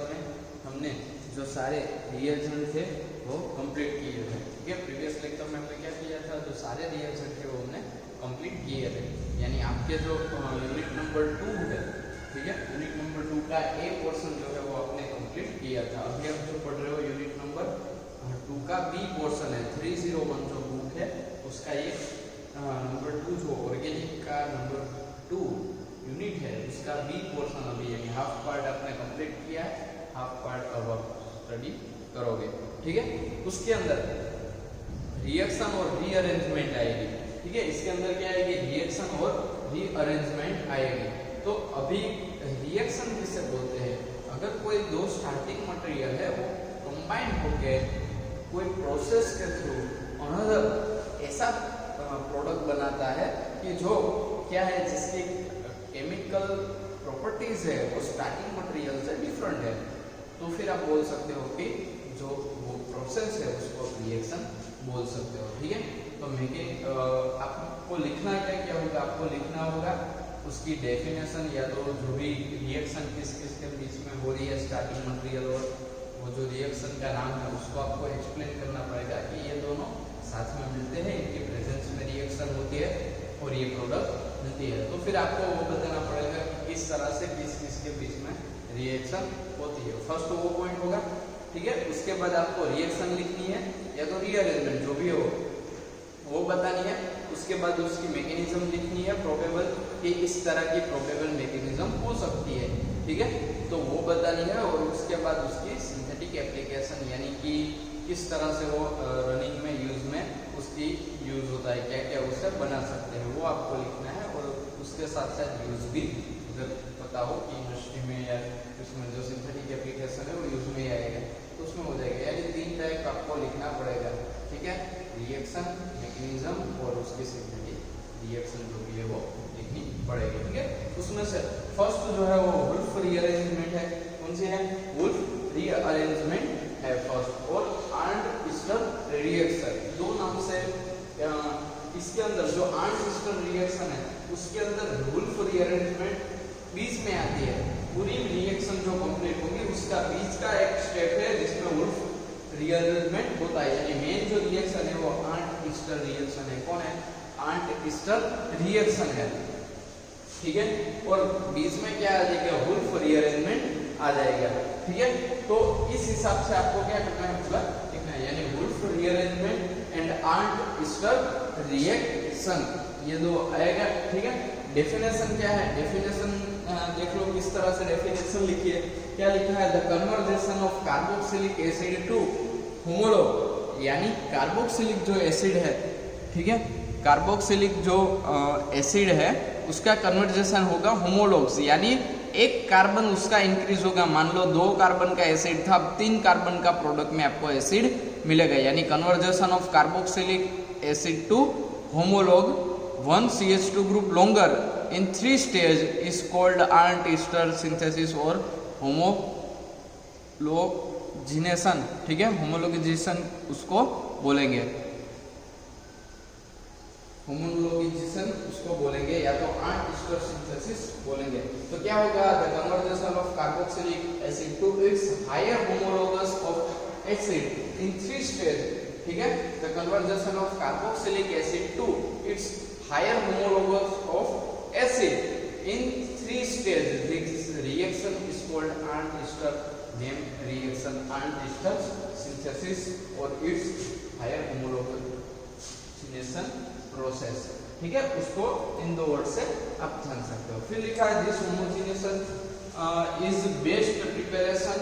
Lecture में हमने जो सारे रिएजेंट थे वो कंप्लीट किए थे। ठीक है, प्रीवियस लेक्चर में हमने क्या किया था, जो सारे रिएजेंट थे वो हमने कंप्लीट किए थे। यानी आपके जो यूनिट नंबर 2 है, ठीक है, यूनिट नंबर 2 का ए पोर्शन जो है वो आपने कंप्लीट किया था। अभी आप जो पढ़ रहे हो यूनिट नंबर 2 का बी पोर्शन है, 301 जो बुक है उसका ये नंबर 2 जो ऑर्गेनिक का नंबर 2 यूनिट है उसका बी पोर्शन अभी यानी हाफ पार्ट आपने कंप्लीट किया है, हाफ पार्ट अब आप स्टडी करोगे। ठीक है, उसके अंदर रिएक्शन और रीअरेंजमेंट आएगी। ठीक है, इसके अंदर क्या आएगी, रिएक्शन और रीअरेंजमेंट आएगी। तो अभी रिएक्शन किसे बोलते हैं, अगर कोई दो स्टार्टिंग मटेरियल है वो कंबाइन होकर कोई प्रोसेस के थ्रू अनदर ऐसा प्रोडक्ट बनाता है कि जो क्या है, जिसकी केमिकल प्रॉपर्टीज है वो स्टार्टिंग मटेरियल से डिफरेंट है, तो फिर आप बोल सकते हो कि जो वो प्रोसेस है उसको रिएक्शन बोल सकते हो। ठीक है, तो आपको लिखना क्या होगा, आपको लिखना होगा उसकी डेफिनेशन, या तो जो भी रिएक्शन किस किस के बीच में हो रही है, स्टार्टिंग मटेरियल और वो जो रिएक्शन का नाम है उसको आपको एक्सप्लेन करना पड़ेगा कि ये दोनों साथ में मिलते हैं, इनके प्रेजेंस में रिएक्शन होती है और ये प्रोडक्ट मिलती है। तो फिर आपको वो बताना पड़ेगा कि किस तरह से किस किस के बीच में रिएक्शन होती है। फर्स्ट वो पॉइंट होगा। ठीक है, उसके बाद आपको रिएक्शन लिखनी है या तो रीअरेंजमेंट जो भी हो वो बतानी है। उसके बाद उसकी मैकेनिज्म लिखनी है, प्रोबेबल कि इस तरह की प्रोबेबल मैकेनिज्म हो सकती है। ठीक है, तो वो बतानी है और उसके बाद उसकी सिंथेटिक एप्लीकेशन यानी कि किस तरह से वो रनिंग में यूज में उसकी यूज होता है, क्या क्या उससे बना सकते हैं वो आपको लिखना है। और उसके साथ साथ यूज भी अगर पता हो कि इंडस्ट्री में या उसमें जो सिंथेटिक एप्लीकेशन है वो यूज में आएगा तो उसमें हो जाएगा। यानी 3 टाइप आपको लिखना पड़ेगा। ठीक है, रिएक्शन, मैकेनिज्म और उसकी सिंथेटिक रिएक्शन जो भी है वो लिखनी पड़ेगी। ठीक है, उसमें से फर्स्ट जो है वो वुल्फ रीअरेंजमेंट है। कौन सी है, वुल्फ रीअरेंजमेंट है फर्स्ट, और आर्नdt-स्टर रिएक्शन, दो नाम से इसके अंदर जो आर्नdt-स्टर रिएक्शन है उसके अंदर वुल्फ रीअरेंजमेंट बीच में आती है। पूरी रिएक्शन जो कंप्लीट होगी उसका बीच का एक स्टेप है जिसमें वुल्फ रीअरेंजमेंट होता है। यानी मेन जो रिएक्शन है वो आर्नdt-स्टर रिएक्शन है। कौन है, आर्नdt-स्टर रिएक्शन है। ठीक है, और बीच में क्या आ जाएगा, वुल्फ रीअरेंजमेंट आ जाएगा। ठीक है, तो इस हिसाब से आपको क्या करना है, पूरा लिखना है। यानी वुल्फ रीअरेंजमेंट एंड आर्नdt-स्टर रिएक्शन, ये दो आएगा। ठीक है, डेफिनेशन क्या है, डेफिनेशन देख लो किस तरह से डेफिनेशन लिखी है। क्या लिखा है, the conversion of carboxylic acid to homolog, यानी कार्बोक्सिलिक जो एसिड है, ठीक है, कार्बोक्सिलिक जो एसिड है उसका कन्वर्जेशन होगा होमोलॉग्स, यानी एक कार्बन उसका इंक्रीज होगा। मान लो 2 कार्बन का एसिड था, अब 3 कार्बन का प्रोडक्ट में आपको एसिड मिलेगा। यानी conversion of carboxylic acid to homolog 1 CH2 group longer in 3 stage is called Arndt Eistert synthesis और होमोलोजिनेशन। ठीक है, होमोलोजिनेशन उसको बोलेंगे, होमोलोजिनेशन उसको बोलेंगे, या तो आर्नdt-स्टर सिंथेसिस बोलेंगे। तो क्या होगा, the conversion of carboxylic acid to its higher homologous of acid in 3 stage. ठीक है, the conversion of carboxylic acid to its higher homologous of acid in 3 stage, this reaction is called Arndt Eistert name reaction Arndt Eistert synthesis और its higher homologation process. ठीक है, उसको इन 2 word से आप जान सकते हो। फिर लिखा है this होमोजिनेशन is best preparation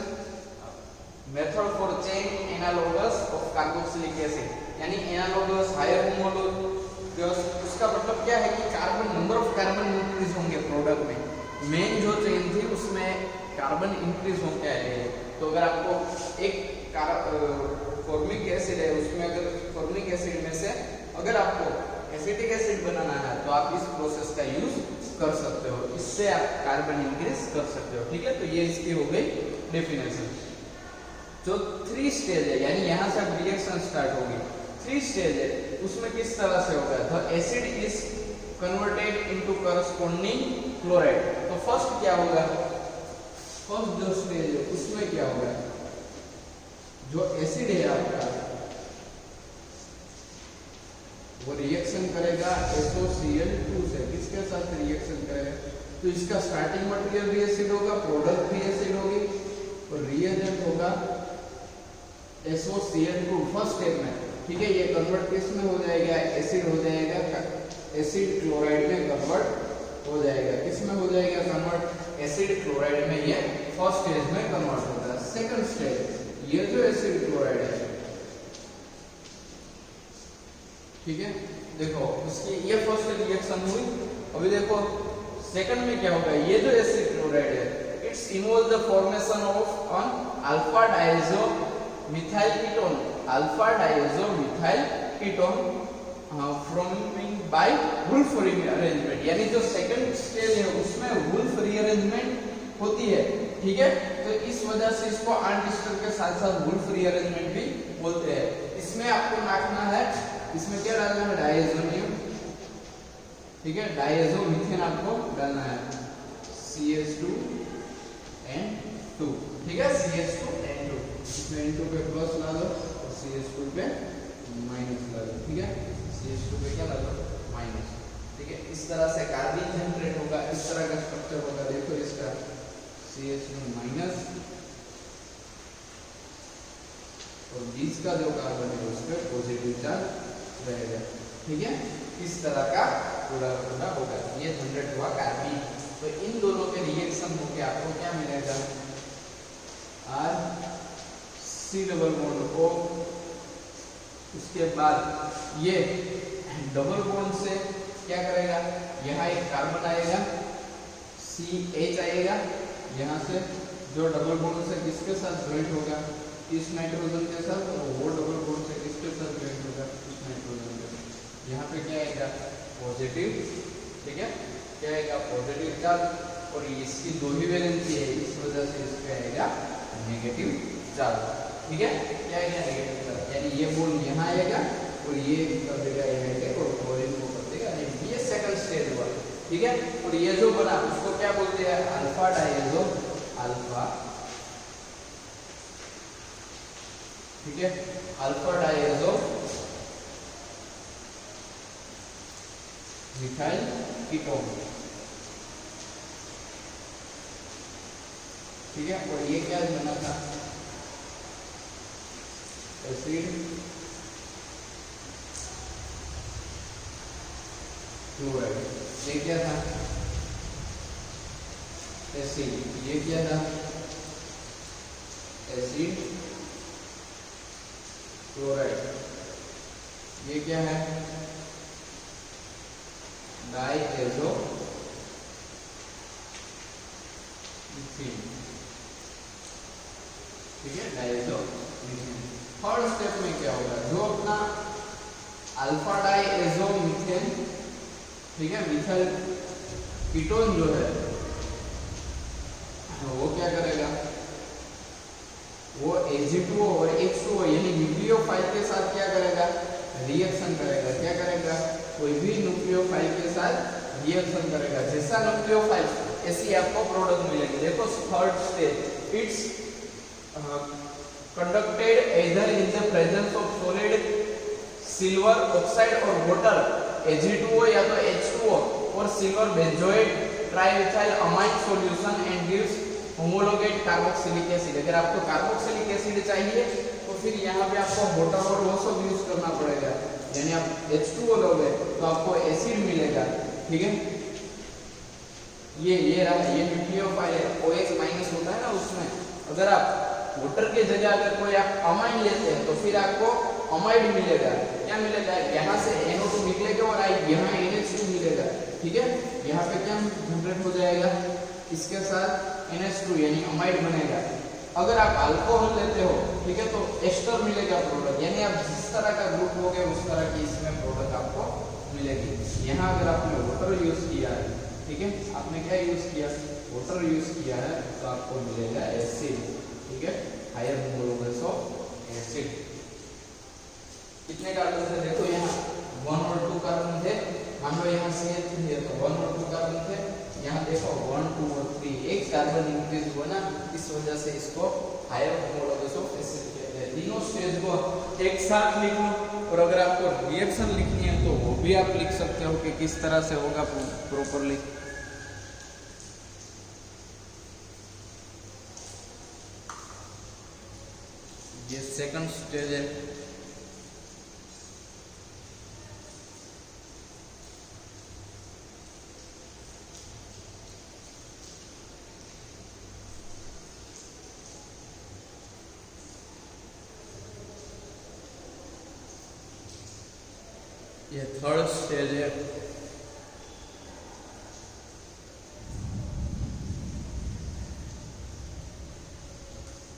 method for chain analogous of carboxylic acid, यानी एनालोगस हायर होमोलोगस, उसका मतलब क्या है कि carbon number of carbon increase होंगे प्रोडक्ट में। मेन जो चेन थी उसमें कार्बन इंक्रीज होकर आएंगे। तो अगर आपको एक फॉर्मिक एसिड है, उसमें अगर फॉर्मिक एसिड में से अगर आपको एसिटिक एसिड बनाना है तो आप इस प्रोसेस का यूज कर सकते हो, इससे आप कार्बन इंक्रीज कर सकते हो। ठीक है, तो ये इसकी हो गई डेफिनेशन। जो 3 स्टेज है, यानी यहाँ से अब रिएक्शन स्टार्ट होगी, 3 स्टेज है, उसमें किस तरह से होगा, the acid is converted into corresponding chloride. तो फर्स्ट क्या होगा, फर्स्ट जो स्टेज है उसमें क्या होगा, जो एसिड है आपका वो रिएक्शन करेगा SOCl2 से। किसके साथ रिएक्शन करेगा, तो इसका स्टार्टिंग मटेरियल भी एसिड होगा, प्रोडक्ट भी एसिड होगी और रिएजेंट होगा SOCl2 फर्स्ट स्टेप में। ठीक है, ये कन्वर्ट किस में हो जाएगा, एसिड हो जाएगा, एसिड क्लोराइड में कन्वर्ट हो जाएगा। किस में हो जाएगा कन्वर्ट, एसिड क्लोराइड में। ये फर्स्ट स्टेज में कन्वर्ट होता है। सेकंड स्टेज, ये जो एसिड क्लोराइड है, ठीक है, देखो उसकी ये फर्स्ट रिएक्शन हुई। अभी देखो सेकंड में क्या होगा, ये जो एसिड क्लोराइड है it's involve the formation of on alpha diazo methyl ketone, alpha diazo methyl ketone forming by Wolff rearrangement. यानी जो सेकंड स्टेज है उसमें वुल्फ रीअरेंजमेंट होती है। ठीक है, तो इस वजह से इसको अनडिस्टर के साथ साथ वुल्फ रीअरेंजमेंट भी बोलते हैं। इसमें आपको नापना है, इसमें क्या डालना है, डायज़ोनियम। ठीक है, डायज़ोमीथेन आपको डालना है, CH2 N2। ठीक है, CH2 N2, इसमें N2 पे प्लस ला दो और CH2 पे माइनस ला दो। ठीक है, CH2 पे क्या ला दो, माइनस। ठीक है, इस तरह से कार्बन जनरेट होगा, इस तरह का स्ट्रक्चर होगा। देखो इसका CH2 माइनस और बीच का जो कार्बन है उस पर पॉजिटिव चार्ज रहेगा। ठीक है, इस तरह का पूरा होगा। ये जनरेट हुआ कार्बन। तो इन दोनों के रिएक्शन होके आपको क्या मिलेगा, RC डबल बॉन्ड O। उसके बाद ये डबल बॉन्ड से क्या करेगा, यहाँ एक कार्बन आएगा, CH आएगा, यहाँ से जो डबल बॉन्ड से किसके साथ ज्वाइंट होगा, इस नाइट्रोजन के साथ, और वो डबल बॉन्ड से किसके साथ ज्वाइंट होगा, इस नाइट्रोजन के साथ। यहाँ पे क्या आएगा, पॉजिटिव। ठीक है, क्या आएगा, पॉजिटिव चार्ज। और इसकी दो ही वैलेंसी है, इस वजह से इस पे आएगा नेगेटिव चार्ज। ठीक है, क्या आएगा, नेगेटिव चार्ज। यानी ये बॉन्ड यहाँ आएगा और ये कर देगा यहाँ आएगा और क्लोरीन को कर देगा। ये सेकंड स्टेज हुआ। ठीक है, और ये जो बना उसको क्या बोलते हैं, अल्फा डाइजो अल्फा। ठीक है, अल्फा डाइजो मिथाइल कीटोन। ठीक है, और ये क्या बना था, एसिड क्लोराइड। ये क्या था, एसिड। ये क्या था, एसिड क्लोराइड। ये क्या है, डाइएज़ो मीथेन। ठीक है, डाइएज़ो मीथेन। थर्ड स्टेप में क्या होगा, जो अपना अल्फा डाइएज़ो मीथेन, ठीक है, मिथाइल कीटोन जो है वो क्या करेगा, वो Ag2O और H2O यानी न्यूक्लियोफाइल के साथ क्या करेगा, रिएक्शन करेगा। क्या करेगा, कोई भी न्यूक्लियोफाइल के साथ रिएक्शन करेगा। जैसा न्यूक्लियोफाइल ऐसी आपको प्रोडक्ट मिलेगी। देखो third stage, it's conducted either in the presence of solid silver oxide और वाटर, Ag2O या तो H2O और silver benzoate trimethyl amine solution and gives homologate carboxylic acid. अगर आपको कार्बोक्सिलिक एसिड चाहिए तो फिर यहाँ पे आपको वाटर और वो सब यूज करना पड़ेगा। यानी आप H2O लोगे तो आपको एसिड मिलेगा। ठीक है, ये रहा, ये न्यूक्लियोफाइल है, OH माइनस होता है ना उसमें। अगर आप वाटर के जगह अगर कोई आप अमाइन लेते हैं तो फिर आपको अमाइड मिलेगा। क्या मिलेगा, यहाँ से NO2 निकलेगा और यहाँ NH2 मिलेगा। ठीक है, यहाँ पे क्या जनरेट हो जाएगा, इसके साथ NH2 यानी अमाइड बनेगा। अगर आप अल्कोहल लेते हो, ठीक है, तो एस्टर मिलेगा प्रोडक्ट। यानी आप जिस तरह का ग्रुप लोगे उस तरह की इसमें प्रोडक्ट आपको मिलेगी। यहाँ अगर आपने वाटर यूज किया है, ठीक है, आपने क्या यूज किया, वाटर यूज किया है, तो आपको मिलेगा एसिड। ठीक है, हायर होमोलोगस ऑफ एसिड। कितने कार्बन थे, देखो यहाँ 1 और 2 कार्बन थे। मान लो यहाँ CH है तो 1 और 2 कार्बन थे, यहाँ देखो 1 2 और 3 एक कार्बन इंक्रीज हुआ ना, इस वजह से इसको हायर होमोलॉगस ऑफ एसिड कहते हैं। तीनों स्टेज को एक साथ लिख लो, और अगर आपको रिएक्शन लिखनी है तो वो भी आप लिख सकते हो कि किस तरह से होगा प्रॉपरली। ये सेकंड स्टेज है। ये थर्ड स्टेज है।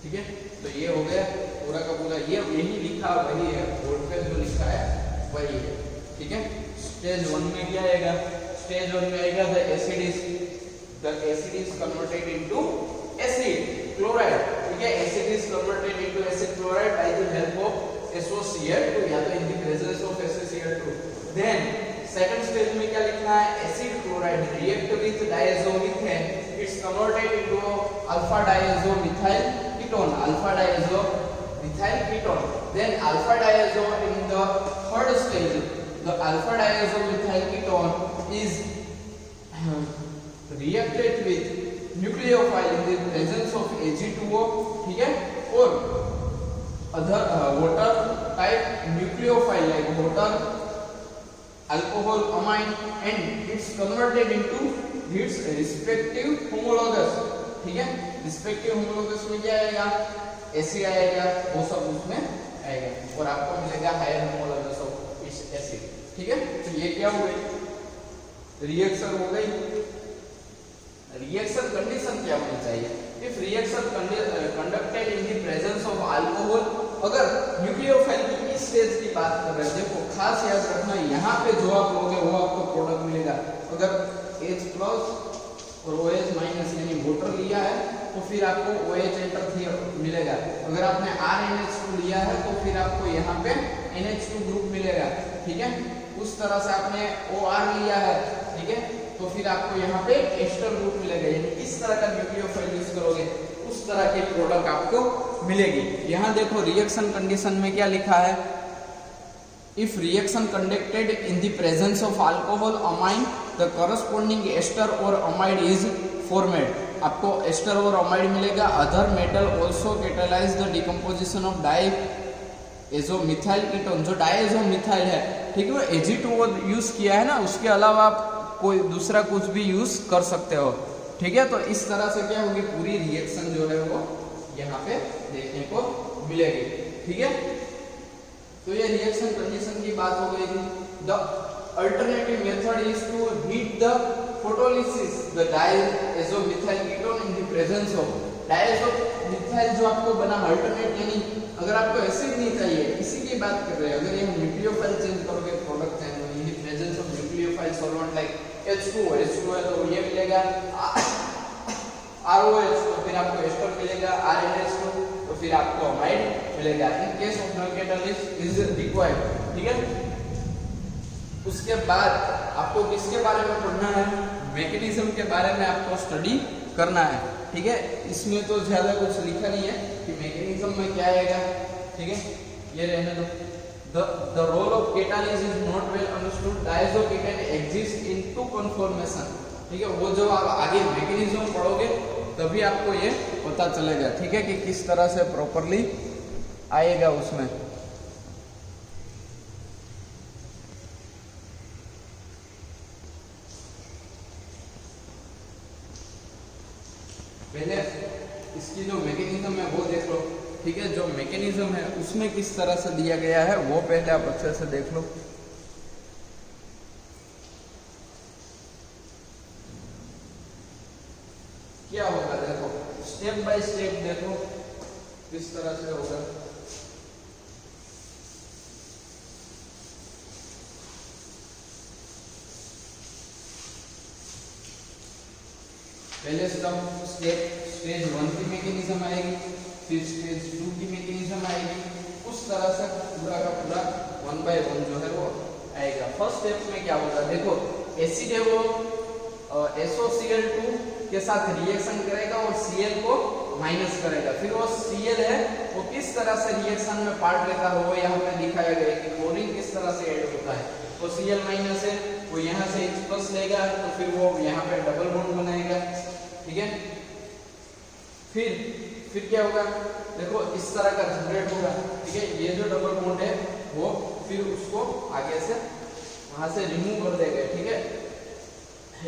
ठीक है, तो ये हो गया पूरा का पूरा, ये यही लिखा वही है, बोर्ड पे जो लिखा है वही है। ठीक है, स्टेज 1 में क्या आएगा? स्टेज 1 में आएगा the acid is converted into acid chloride. ठीक है, acid is converted into acid chloride by the help of SOCl2 या तो in the presence of SOCl2। Then second stage में क्या लिखना है? Acid chloride react with diazomethane, it's converted into alpha diazomethyl ketone, alpha diazomethyl ketone. Then alpha diazo in the third stage, the alpha diazomethyl ketone is reacted with nucleophile in the presence of Ag2O, ठीक है, और other water type nucleophile like water, alcohol, amine, and it's converted into its respective homologous। ठीक है, respective homologous में क्या आएगा? Acid आएगा, वो सब उसमें आएगा, और आपको मिलेगा हायर homologous of एसिड। ठीक है, तो ये क्या हो गई? रिएक्शन हो गई। रिएक्शन कंडीशन क्या होनी चाहिए? If reaction conducted in the presence of alcohol, अगर न्यूक्लियोफाइल की इस स्टेज की बात कर रहे हैं, देखो खास याद रखना, यहाँ पे जो आप लोगे वो आपको प्रोडक्ट मिलेगा। अगर H प्लस और OH माइनस यानी वाटर लिया है तो फिर आपको OH एंटर मिलेगा। अगर आपने RNH2 लिया है तो फिर आपको यहाँ पे NH2 ग्रुप मिलेगा। ठीक है, उस तरह से आपने OR लिया है, ठीक है, तो फिर आपको यहाँ पे एस्टर ग्रुप मिलेगा। यानी इस तरह का न्यूक्लियोफाइल यूज करोगे उस तरह की प्रोडक्ट आपको मिलेगी। यहाँ देखो रिएक्शन कंडीशन में क्या लिखा है? If reaction conducted in the presence of alcohol amine, the corresponding ester और अमाइड इज फॉर्मेड। आपको एस्टर और अमाइड मिलेगा। Other metal also catalyse the decomposition of diazomethyl ketone, जो डाइएज़ोमिथाइल है, ठीक है, वो Ag2O यूज किया है ना, उसके अलावा आप कोई दूसरा कुछ भी यूज कर सकते हो। ठीक है, तो इस तरह से क्या होगी? पूरी रिएक्शन जो है वो यहाँ पे देखने को मिलेगी। ठीक है, तो ये रिएक्शन कंडीशन की बात हो गई थी। The alternative method is to heat the photolysis the diazomethyl ketone in the presence of diazomethyl जो आपको बना अल्टरनेट, यानी अगर आपको एसिड नहीं चाहिए, इसी की बात कर रहे हैं, अगर ये न्यूक्लियोफाइल चेंज करोगे प्रोडक्ट चेंज होगी। इन the presence of nucleophile solvent like H2O है तो ये मिलेगा, ROH तो फिर आपको एस्टर मिलेगा, RNH2 तो फिर आपको अमाइड मिलेगा। In case of no catalyst is required. ठीक है, उसके बाद आपको किसके बारे में पढ़ना है? मैकेनिज्म के बारे में आपको स्टडी करना है। ठीक है, इसमें तो ज्यादा कुछ लिखा नहीं है कि मैकेनिज्म में क्या आएगा। ठीक है, ये रहने दो। The role of catalyst is not well understood. Diazoketone exists in two conformation. ठीक है, वो जो आप आगे मैकेनिज्म पढ़ोगे तभी आपको ये पता चलेगा। ठीक है, कि किस तरह से प्रॉपरली आएगा उसमें। पहले इसकी जो मैकेनिज्म है वो देख लो। ठीक है, जो मैकेनिज्म है उसमें किस तरह से दिया गया है वो पहले आप अच्छे से देख लो। क्या होगा देखो, स्टेप बाय स्टेप देखो किस तरह से होगा। पहले स्टेज 1 की मैकेनिज्म आएगी, फिर स्टेज 2 की मैकेनिज्म आएगी, उस तरह से पूरा का पूरा 1 बाय 1 जो है वो आएगा। फर्स्ट स्टेप में क्या होगा देखो, एसिड है वो SOCl2 के साथ रिएक्शन करेगा और Cl को माइनस करेगा। फिर वो Cl है वो किस तरह से रिएक्शन में पार्ट लेता है वो यहाँ पे दिखाया गया है कि क्लोरीन किस तरह से ऐड होता है। तो Cl माइनस है वो यहाँ से H प्लस लेगा तो फिर वो यहाँ पे डबल बॉन्ड बनाएगा, ठीक है। फिर क्या होगा, देखो इस तरह का जनरेट होगा, ठीक है। ये जो डबल बॉन्ड है वो फिर उसको आगे से वहां से रिमूव कर देगा, ठीक है।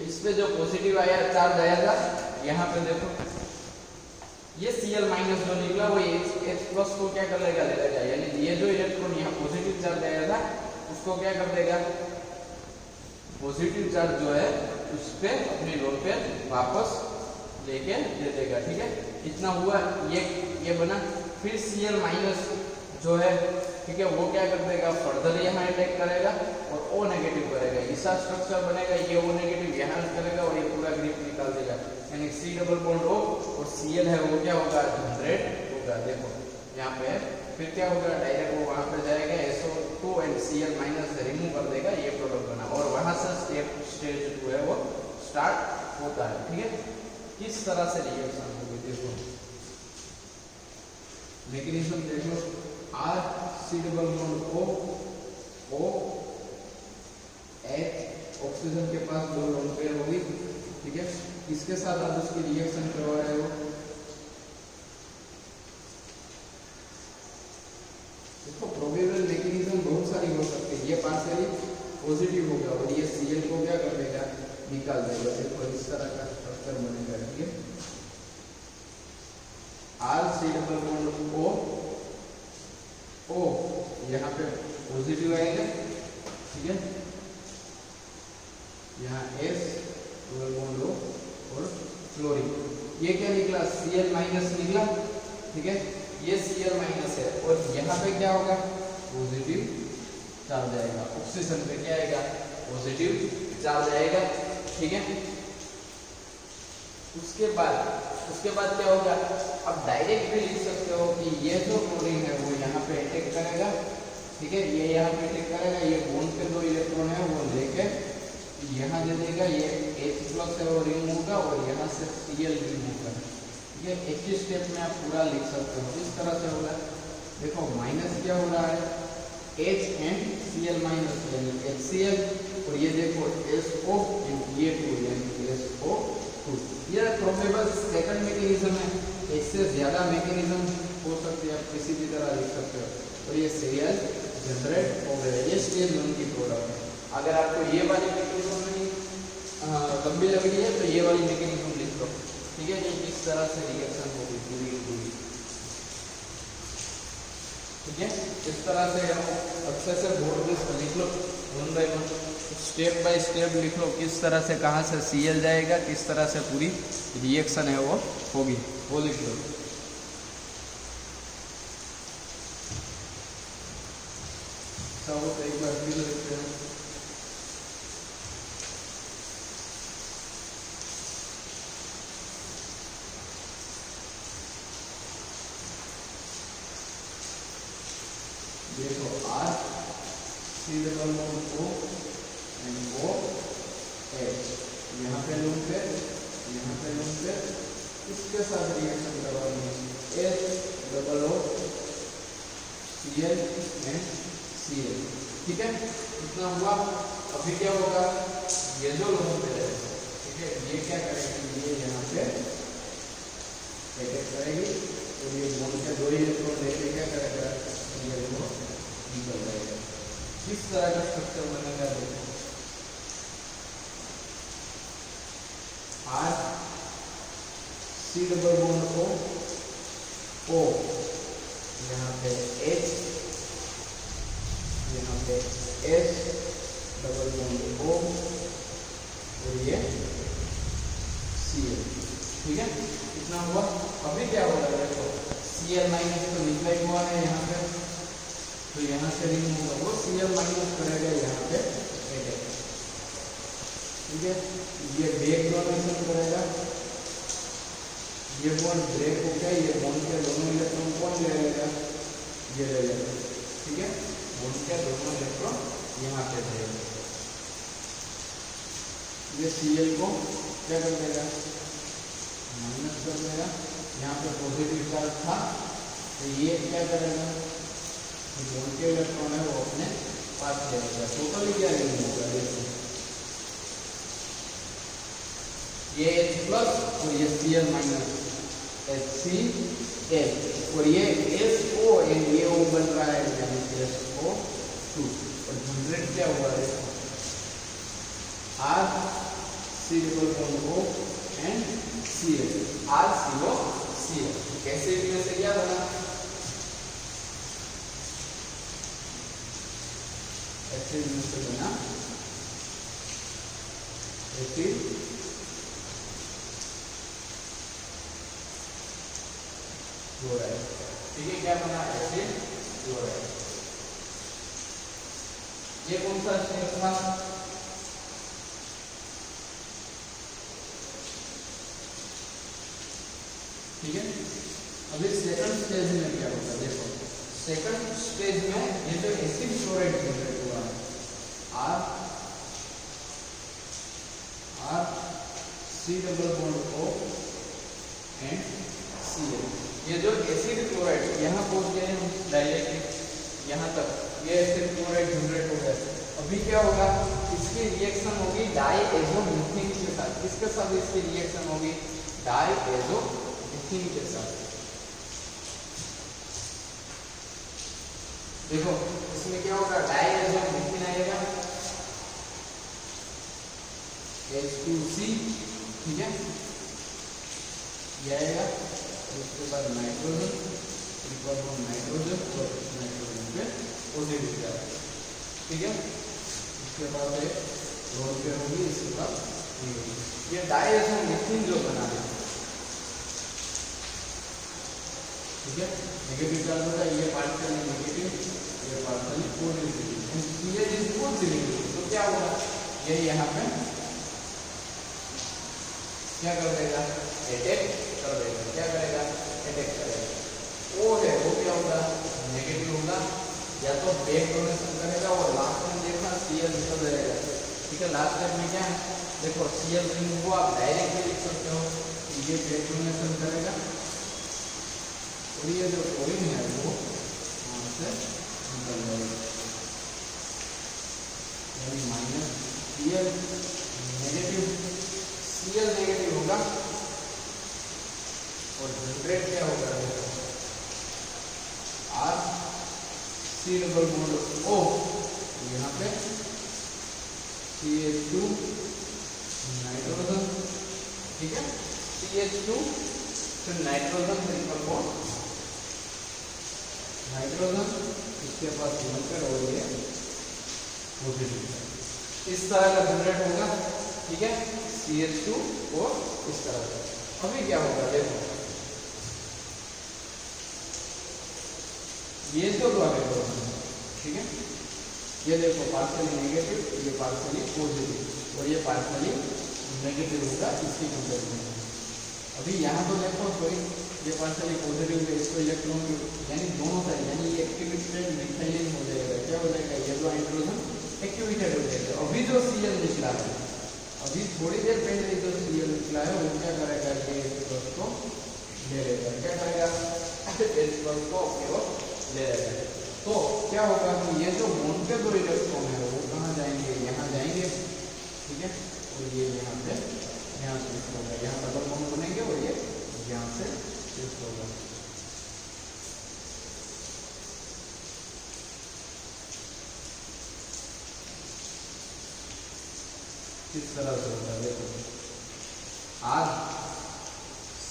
इस पे जो पॉजिटिव आया चार्ज आएगा यहाँ पे देखो ये Cl माइनस जो निकला वो H प्लस को क्या कर लेगा, ले लेगा, यानी ये जो इलेक्ट्रॉन यहाँ पॉजिटिव चार्ज आया था उसको क्या कर देगा, पॉजिटिव चार्ज जो है उस पे अपने लोड पे वापस लेके दे देगा, ठीक है। इतना हुआ, ये बना। फिर Cl माइनस जो है, ठीक है, वो क्या कर देगा, फर्दर यहाँ अटैक करेगा और O नेगेटिव करेगा, ऐसा स्ट्रक्चर बनेगा। ये O नेगेटिव यहाँ करेगा और ये पूरा ग्रिप निकाल देगा, यानी C डबल बॉन्ड O और Cl है वो क्या होगा, जनरेट होगा। देखो यहाँ पे फिर क्या होगा, डायरेक्ट वो वहाँ पे जाएगा, SO2 and Cl minus remove कर देगा, ये प्रोडक्ट बना और वहाँ से स्टेज 2 है वो स्टार्ट होता है, ठीक है। किस तरह से रिएक्शन होगी देखो, मैकेनिज्म देखो, R C double bond O H oxygen के पास 2 लोन पेयर होगी, ठीक है। इसके साथ आप उसकी रिएक्शन करवा रहे हो, देखो प्रोबेबल मैकेनिज्म बहुत सारी हो सकती है। ये पार्शियली पॉजिटिव होगा और ये Cl को क्या कर देगा, निकाल देगा। देखो इस तरह का स्ट्रक्चर बनेगा, ठीक है। R C double bond O यहाँ पे पॉजिटिव आएगा, ठीक है। यहाँ S डबल बॉन्ड O और क्लोरीन, ये क्या निकला, Cl माइनस निकला, ठीक है। ये Cl माइनस है और यहाँ पे क्या होगा, पॉजिटिव चार्ज आएगा, ऑक्सीजन पे क्या आएगा, पॉजिटिव चार्ज आएगा, ठीक है। उसके बाद क्या होगा, अब डायरेक्ट भी लिख सकते हो कि ये जो क्लोरीन है वो यहाँ पे अटैक करेगा, ठीक है। ये यहाँ पे अटैक करेगा, ये बॉन्ड पे 2 इलेक्ट्रॉन है वो लेके यहाँ दे देगा, ये H प्लस है वो रिमूव होगा और यहाँ से Cl रिमूव होगा, ठीक है। एक ही स्टेप में आप पूरा लिख सकते हो, इस तरह से होगा। देखो माइनस क्या हो रहा है, H एंड Cl माइनस यानी HCl और ये देखो SO एंड ये 2 यानी SO2। ये प्रोबेबल सेकंड मैकेनिज्म है, इससे ज्यादा मैकेनिज्म हो सकते हैं, आप किसी भी तरह लिख सकते हो। और ये सीरियल जनरेट हो गया, ये स्टेज 1 की प्रोडक्ट है। अगर आपको ये वाली मैकेनिज्म नहीं लंबी लग रही है तो ये वाली मैकेनिज्म लिख लो, ठीक है। ये किस तरह से रिएक्शन होगी पूरी, ठीक है। इस तरह से अच्छे से बोर्ड पे लिख लो, 1 बाय 1 स्टेप बाय स्टेप लिख लो, किस तरह से कहाँ से Cl जाएगा, किस तरह से पूरी रिएक्शन है वो होगी, वो लिख लो। सब एक बार फिर लिखते हैं, देखो R C double bond O and O H, यहाँ पे लूम पे, यहाँ पे लूम पे, इसके साथ रिएक्शन करवानी है, H double O Cl and Cl, ठीक है। इतना हुआ। अभी क्या होगा, ये जो लूम पे है, ठीक है, ये क्या करेगी, ये यहाँ पे अटैक करेगी और ये बॉन्ड के 2 इलेक्ट्रॉन लेके क्या करेगा, ये वो निकल जाएगा। किस तरह का स्ट्रक्चर बनेगा देखो, R C double bond O यहाँ पे H, यहाँ पे S डबल बॉन्ड O और ये Cl, ठीक है। इतना हुआ। अभी क्या होगा देखो, Cl माइनस तो निकला ही हुआ है यहाँ पे, तो यहाँ से रिमूव होगा, वो Cl माइनस करेगा यहाँ पे अटैक, ठीक है। ये बैक डोनेशन करेगा, ये बॉन्ड ब्रेक हो गया, ये बॉन्ड के दोनों इलेक्ट्रॉन कौन ले लेगा, ये ले लेगा, ठीक है। बॉन्ड के दोनों इलेक्ट्रॉन यहाँ पे रहेगा, ये Cl को क्या कर देगा, माइनस कर देगा। यहाँ पे पॉजिटिव चार्ज था तो ये क्या करेगा, बॉन्ड के इलेक्ट्रॉन है वो अपने पास ले जाएगा। टोटली क्या रिमूव होगा, देखो ये H प्लस और ये Cl माइनस HCl और ये SO एंड ये O बन रहा है यानी SO2 और जनरेट क्या हुआ है, R C double bond O and Cl, RCOCl। कैसे इनमें से क्या बना, ऐसे इनमें से बना एसिड क्लोराइड। ठीक है, क्या बना, एसिड क्लोराइड। ये कौन सा स्टेप था, ठीक है। अभी सेकंड स्टेज में क्या होगा, देखो सेकंड स्टेज में ये जो एसिड क्लोराइड जनरेट हुआ है R C double bond O and Cl, ये जो एसिड क्लोराइड यहाँ पहुंच गए हम डायरेक्ट यहाँ तक, ये एसिड क्लोराइड जनरेट हो गया। अभी क्या होगा, इसकी रिएक्शन होगी डाइएज़ोमीथेन के साथ। किसके साथ इसकी रिएक्शन होगी, डाइएज़ोमीथेन के साथ। देखो इसमें क्या होगा, डाइएज़ोमीथेन आएगा H2C, ठीक है, ये आएगा। उसके बाद नाइट्रोजन, नाइट्रोजन और नाइट्रोजन पे पॉजिटिव चार्ज, ठीक है। इसके बाद लोन पे होगी, इसके बाद ये डाइएज़ोमीथेन जो बना है, ठीक है, नेगेटिव चार्ज होगा, ये पार्टिकल नेगेटिव, ये पार्टिकल पॉजिटिव, ये इज पॉजिटिव। तो क्या होगा, ये यहाँ पे क्या कर देगा, अटैक कर देगा। क्या करेगा, अटैक करेगा। ओ है वो क्या होगा, नेगेटिव होगा, या तो बैक डोनेशन करेगा और लास्ट में देखना Cl निकल जाएगा। ठीक है, लास्ट स्टेप में क्या है, देखो Cl रिमूव हुआ, आप डायरेक्ट भी लिख सकते हो, ये बैक डोनेशन करेगा और ये जो क्लोरीन है वो वहां से निकल जाएगा, यानी minus Cl negative, Cl negative होगा और जनरेट क्या होगा, R C double bond O, यहाँ पे CH2 नाइट्रोजन, ठीक है, CH2 फिर नाइट्रोजन ट्रिपल बॉन्ड नाइट्रोजन, इसके पास मिलकर और ये पॉजिटिव, इस तरह का जनरेट होगा। ठीक है, CH2 और इस तरह का। अभी क्या होगा, देखो ये तो दो इलेक्ट्रॉन, ठीक है, ये देखो पार्शियली नेगेटिव, ये पार्शियली पॉजिटिव और ये पार्शियली नेगेटिव होगा इसकी कंपेरिजन में। अभी यहाँ तो देखो कोई ये पार्शियली पॉजिटिव है, इसको इलेक्ट्रॉन यानी दोनों साइड, यानी ये एक्टिवेटेड मिथाइलिन हो जाएगा। क्या हो जाएगा, ये जो हाइड्रोजन एक्टिवेटेड हो जाएगा। अभी जो Cl निकला है, अभी थोड़ी देर पहले जो Cl निकला है वो क्या करेगा, ये H+ को ले लेगा। क्या करेगा, H+ को अपने ओर ले लेगा। तो क्या होगा कि ये जो बॉन्ड पे दो इलेक्ट्रॉन है वो कहाँ जाएंगे, यहाँ जाएंगे, ठीक है, और ये यहाँ पे यहाँ शिफ्ट होगा, यहाँ डबल बॉन्ड बनेंगे और ये यहाँ से शिफ्ट होगा। किस तरह से होगा, देखो R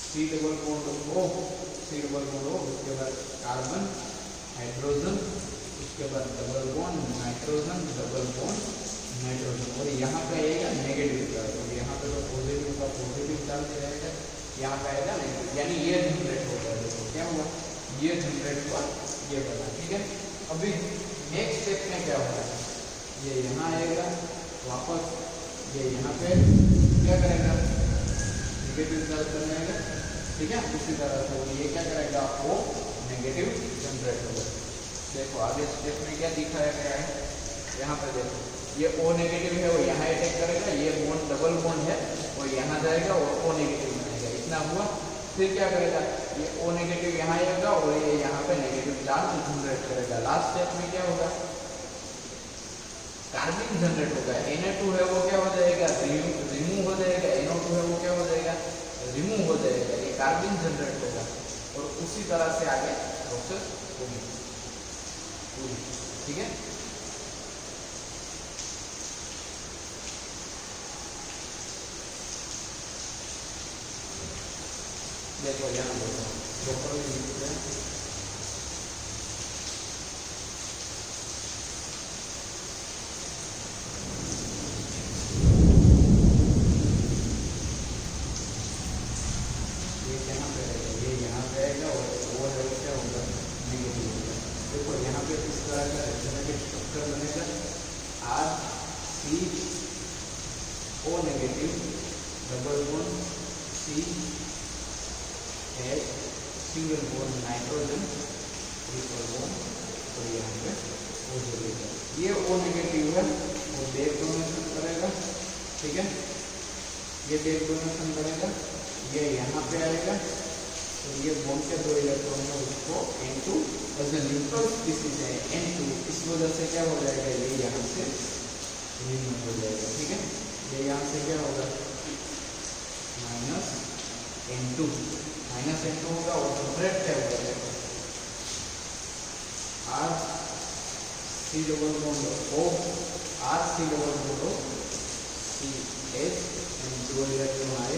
C double bond O, C double bond O, उसके बाद कार्बन हाइड्रोजन, उसके बाद double bond nitrogen, double bond nitrogen, और यहाँ पे आएगा नेगेटिव चार्ज, और यहाँ पे तो पॉजिटिव का पॉजिटिव चार्ज रहेगा, यहाँ पे आएगा नेगेटिव, यानी ये जनरेट होगा। देखो क्या हुआ, ये जनरेट हुआ, ये बना। ठीक है, अभी नेक्स्ट स्टेप में क्या होगा, ये यहाँ आएगा वापस, ये यहाँ पे क्या करेगा, नेगेटिव चार्ज करने आएगा। ठीक है, उसी तरह से ये क्या करेगा, वो नेगेटिव जनरेट होगा। देखो आगे स्टेप में क्या दिखाया गया है, यहाँ पे देखो ये O नेगेटिव है वो यहाँ अटैक करेगा, ये बॉन्ड डबल बॉन्ड है वो यहाँ जाएगा और O नेगेटिव बनेगा, इतना हुआ। फिर क्या करेगा, ये O नेगेटिव यहाँ आएगा और ये यहाँ पे नेगेटिव चार्ज जनरेट करेगा। लास्ट स्टेप में क्या होगा, कार्बिन जनरेट होगा। Na2 है वो क्या हो जाएगा, रिमूव हो जाएगा, NO2 है वो क्या हो जाएगा, रिमूव हो जाएगा, ये कार्बिन जनरेट होगा और उसी तरह से आगे प्रोसेस होगी पूरी। ठीक है, देखो यहाँ देखो O negative double bond CH single bond nitrogen triple bond और यहाँ पे O जुड़ेगा। ये O नेगेटिव है वो बैक डोनेशन करेगा, ठीक है, ये बैक डोनेशन करेगा, ये यहाँ पे आएगा तो ये बॉन्ड के 2 इलेक्ट्रॉन है उसको N2 as a neutral species है N2, इस वजह से क्या हो जाएगा, ये यहाँ से रिमूव हो जाएगा। ठीक है, ये यहाँ से क्या होगा -N2 होगा और जनरेट क्या होगा, देखो R C double bond O R C double bond O CH and 2 electron आए,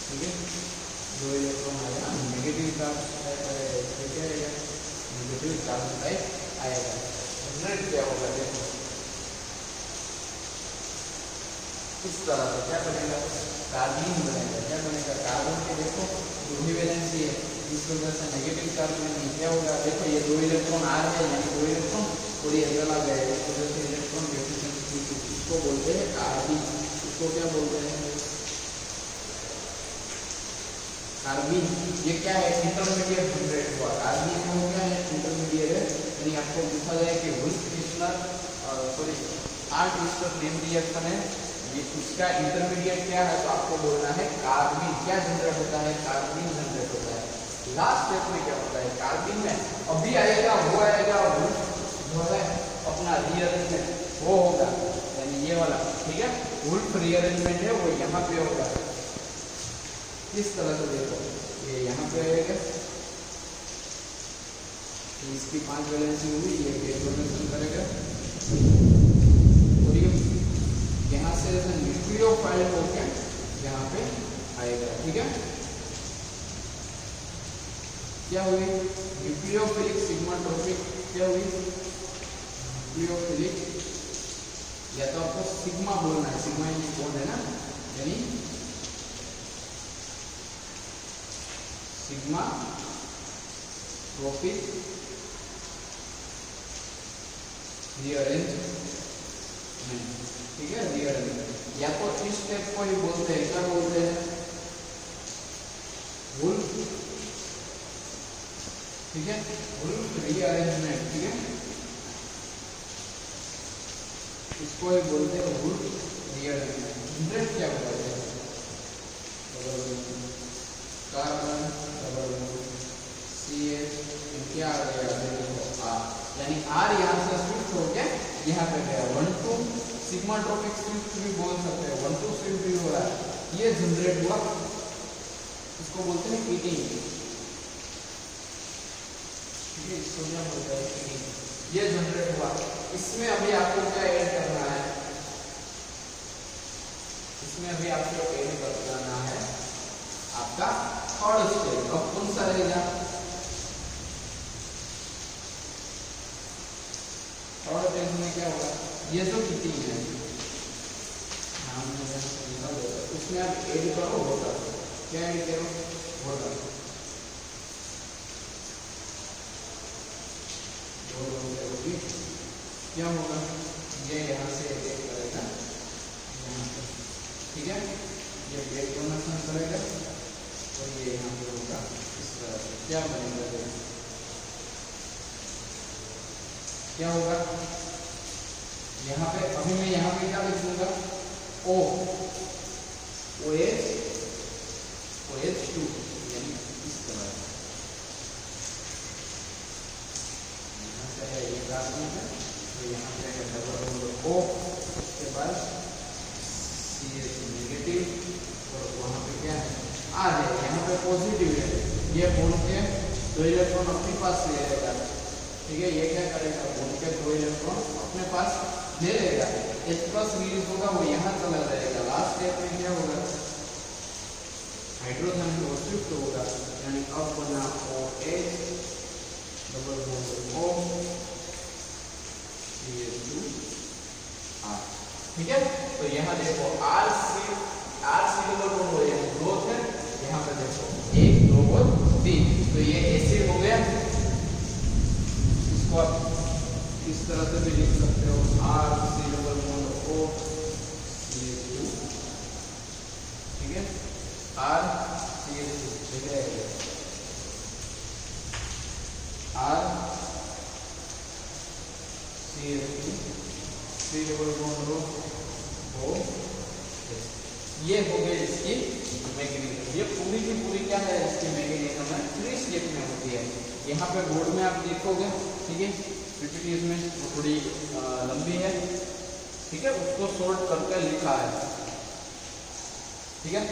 ठीक है, 2 इलेक्ट्रॉन आया, नेगेटिव चार्ज क्या आएगा, नेगेटिव चार्ज टाइप आएगा। जनरेट क्या होगा, देखो इस तरह से क्या बनेगा, कार्बन बनेगा। क्या बनेगा, कार्बन के देखो दूसरी वैलेंसी है, इस वजह से नेगेटिव चार्ज में क्या होगा, देखो ये 2 इलेक्ट्रॉन आ रहे हैं यानी 2 इलेक्ट्रॉन और ये चला गया, इस वजह से इलेक्ट्रॉन डेफिशिएंसी, इसको बोलते हैं कार्बन। इसको क्या बोलते हैं, कार्बन। ये क्या है, इंटरमीडिएट जनरेट हुआ। कार्बन में क्या है, इंटरमीडिएट है, यानी आपको पूछा जाए कि आर्ट नेम रिएक्शन है, ये उसका इंटरमीडिएट क्या है, तो आपको बोलना है कार्बन। क्या जनरेट होता है, कार्बन जनरेट होता है। लास्ट स्टेप में क्या होता है, कार्बन में अभी आएगा वो आएगा जो है अपना रीअरेंजमेंट वो होगा, यानी ये वाला, ठीक है, वुल्फ रीअरेंजमेंट है वो यहाँ पे होगा। इस तरह से देखो ये यहाँ पे आएगा, इसकी 5 वैलेंसी हुई, ये बैक डोनेशन करेगा और ये यहाँ से न्यूक्लियोफाइल होकर यहाँ पे आएगा। ठीक है, क्या हुई, न्यूक्लियोफिलिक सिग्माट्रोपिक क्या हुई, न्यूक्लियोफिलिक, या तो आपको सिग्मा बोलना है, सिग्मा ये कौन है ना, यानी सिग्मा ट्रोपिक रीअरेंजमेंट। ठीक है, रीअरेंजमेंट, या तो इस स्टेप को ही बोलते हैं, क्या बोलते हैं, वुल्फ, ठीक है, वुल्फ रीअरेंजमेंट। ठीक है, इसको ही बोलते हैं वुल्फ रीअरेंजमेंट। जनरेट क्या होता है, कार्बन डबल CH क्या आ गया, R, यानी R यहाँ से स्विफ्ट हो गया यहाँ पे गया, 1,2 सिग्मा ट्रोपिक स्विफ्ट भी बोल सकते हैं, 1,2 स्विफ्ट भी हो रहा है, ये जनरेट हुआ, इसको बोलते हैं हीटिंग। ठीक है, इसको क्या बोलते हैं, हीटिंग। ये जनरेट हुआ, इसमें अभी आपको क्या ऐड करना है, इसमें अभी आपको ऐड करना है आपका थर्ड स्टेप। अब कौन सा रहेगा, थर्ड स्टेप में क्या होगा, ये जो हीटिंग है उसमें आप ऐड करो वाटर। क्या ऐड करो, वाटर। क्या होगा, ये यहाँ से ऐड करेगा यहाँ पे, ठीक है, ये बैक डोनेशन करेगा और ये यहाँ पे होगा इस तरह से। क्या बनेगा, क्या होगा, यहाँ पे अभी मैं यहाँ पे क्या लिखूंगा, O OH OH2, यानी इस तरह से ये कार्बन है, तो यहाँ पे डबल बॉन्ड O, उसके बाद CH नेगेटिव, और वहाँ पे क्या है R है, यहाँ पे पॉजिटिव है, ये बॉन्ड के 2 इलेक्ट्रॉन अपने पास ले लेगा। ठीक है, ये क्या करेगा, बॉन्ड के 2 इलेक्ट्रॉन अपने पास ले लेगा, H+ रिलीज होगा, वो यहाँ चला जाएगा। लास्ट स्टेप में क्या होगा, हाइड्रोजन को शिफ्ट होगा, यानी अब बना OH double bond O CH2 R। ठीक है, तो यहाँ देखो R C डबल बॉन्ड हो, यानी ग्रोथ है, यहाँ पे देखो 1 2 और 3, तो ये एसिड हो गया। इसको आप इस तरह से भी लिख सकते हो, R C double bond O CH2, ठीक है, R CH2, ठीक है, R CH2 C double bond O, ये हो गई इसकी मैकेनिज्म। ये पूरी की पूरी क्या है, इसकी मैकेनिज्म है, 3 स्टेप में होती है। यहाँ पे बोर्ड में आप देखोगे, ठीक है, पीपीटी इसमें थोड़ी लंबी है, ठीक है, उसको शॉर्ट करके लिखा है। ठीक है,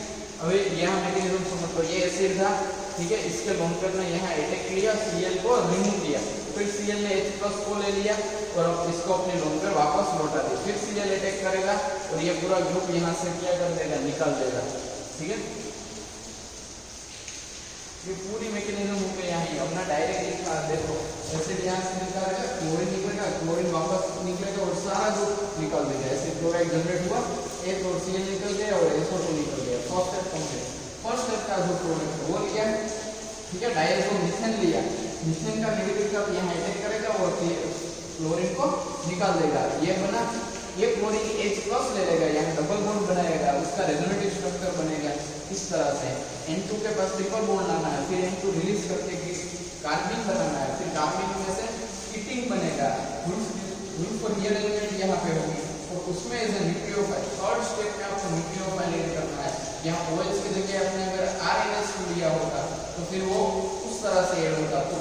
अभी यहाँ मैकेनिज्म समझ लो, ये एसिड था, ठीक है, इसके लोन ने यहाँ अटैक किया, Cl को रिमूव किया, फिर Cl ने H+ को ले लिया और अब इसको अपने लोन पर वापस लौटा दिया, फिर Cl अटैक करेगा और ये पूरा ग्रुप यहाँ से क्या कर देगा, निकाल देगा। ठीक है, ये पूरी मैकेनिज्म हो गई यहाँ। अपना डायरेक्ट लिखा, देखो एसिड यहाँ से निकालेगा, क्लोरीन निकलेगा, क्लोरीन वापस निकलेगा और सारा ग्रुप निकाल देगा। एसिड क्लोराइड जनरेट हुआ, एक और Cl निकल गया और SO2 निकल गया। First step complete. First step का जो प्रोडक्ट है वो लिया, ठीक है, डायरेक्ट मीथेन लिया, मीथेन का नेगेटिव चार्ज यहाँ अटैक करेगा और क्लोरीन को निकाल देगा। ये बना, ये क्लोरीन H+ ले लेगा, यहाँ डबल बॉन्ड बनाएगा, उसका रेजोनेटिव स्ट्रक्चर बनेगा इस तरह से। N2 के पास ट्रिपल बॉन्ड लाना है, फिर N2 रिलीज करके कार्बन बनाना है, फिर कार्बन में से कीटिंग बनेगा, ग्रुप एलिमेंट यहाँ पे होगी और उसमें as a nucleophile. Third step में आपको न्यूक्लियोफाइल ऐड करना है। यहाँ OH की जगह आपने अगर RNH लिया होगा तो फिर वो उस तरह से ऐड होगा, तो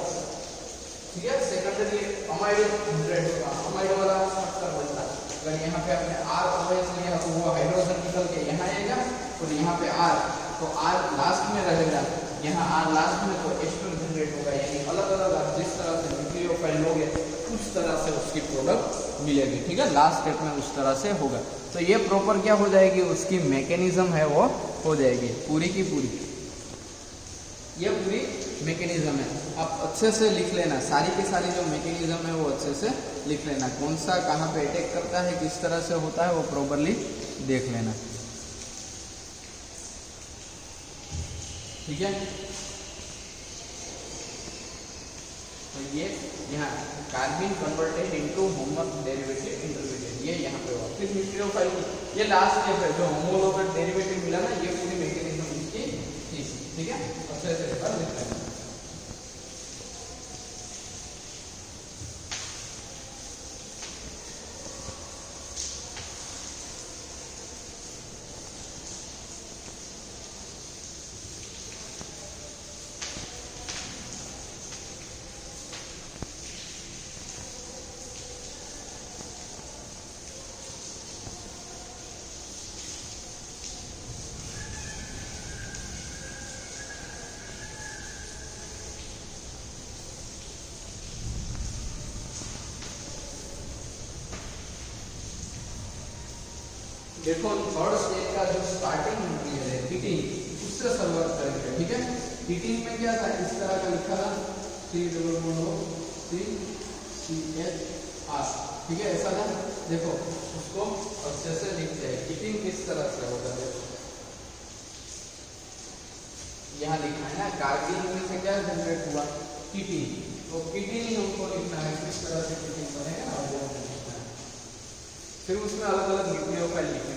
ठीक है, सेकेंडरी अमाइड जनरेट होगा, अमाइड वाला स्ट्रक्चर बनता है। अगर यहाँ पे आपने ROH लिया तो वो हाइड्रोजन निकल के यहाँ आएगा और यहाँ पे R, तो R लास्ट में रहेगा, यहाँ R लास्ट में, तो H2 जनरेट होगा। यानी अलग अलग आप जिस तरह से न्यूक्लियोफाइल लोगे उस तरह से उसकी प्रोडक्ट मिलेगी। ठीक है, लास्ट स्टेप में उस तरह से होगा। तो ये प्रॉपर क्या हो जाएगी, उसकी मैकेनिज्म है वो हो जाएगी पूरी की पूरी। ये पूरी मैकेनिज्म है, आप अच्छे से लिख लेना, सारी की सारी जो मैकेनिज्म है वो अच्छे से लिख लेना। कौन सा कहाँ पे अटैक करता है, किस तरह से होता है, वो प्रॉपरली देख लेना। ठीक है, तो ये यहाँ carbon converted into homologue derivative intermediate, ये यहाँ पे हुआ। फिर न्यूक्लियोफाइल, ये लास्ट स्टेप है, जो होमोलॉग डेरिवेटिव मिला ना, ये पूरी मैकेनिज्म इसकी थी। ठीक है, अच्छे से लिख लेना। देखो थर्ड स्टेज का जो स्टार्टिंग मटेरियल है हीटिंग, उससे शुरुआत करेंगे। ठीक है, हीटिंग में क्या था, इस तरह का लिखा था CH4 ठीक है, ऐसा था। देखो उसको अच्छे से लिखते हैं, हीटिंग किस तरह से होगा। देखो यहाँ लिखा है ना, कार्बन में से क्या जनरेट हुआ, हीटिंग, तो हीटिंग हमको लिखना है, किस तरह से हीटिंग बनेगा और वो लिखना है। फिर उसमें अलग अलग न्यूक्लियोफाइल लिखेंगे।